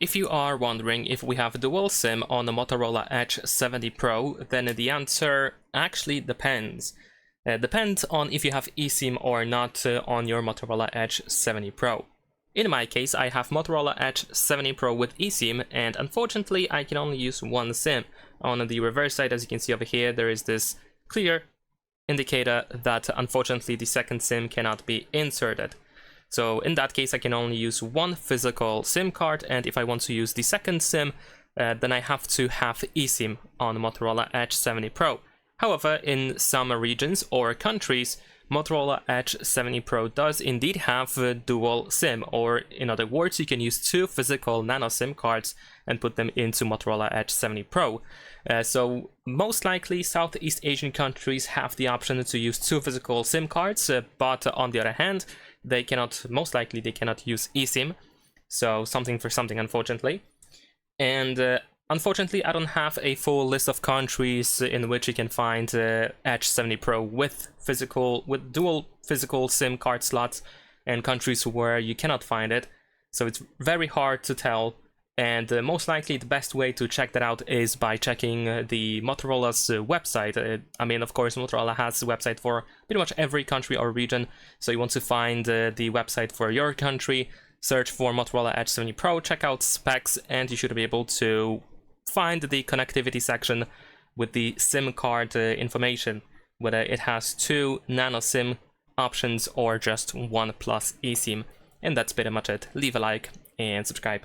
If you are wondering if we have dual SIM on the Motorola Edge 70 Pro, then the answer actually depends. Depends on if you have eSIM or not on your Motorola Edge 70 Pro. In my case, I have Motorola Edge 70 Pro with eSIM, and unfortunately I can only use one SIM. On the reverse side, as you can see over here, there is this clear indicator that unfortunately the second SIM cannot be inserted. So in that case, I can only use one physical SIM card, and if I want to use the second SIM, then I have to have eSIM on Motorola Edge 70 Pro. However, in some regions or countries, Motorola Edge 70 Pro does indeed have a dual SIM, or in other words, you can use two physical nano SIM cards and put them into Motorola Edge 70 Pro. So most likely Southeast Asian countries have the option to use two physical SIM cards, but on the other hand, most likely they cannot use eSIM, so something for something, unfortunately. And unfortunately, I don't have a full list of countries in which you can find Edge 70 Pro with dual physical SIM card slots, and countries where you cannot find it. So it's very hard to tell, and most likely the best way to check that out is by checking the Motorola's website. I mean, of course, Motorola has a website for pretty much every country or region, so you want to find the website for your country, search for Motorola Edge 70 Pro, check out specs, and you should be able to find the connectivity section with the SIM card information, whether it has two nano SIM options or just one plus eSIM. And that's pretty much it. Leave a like and subscribe.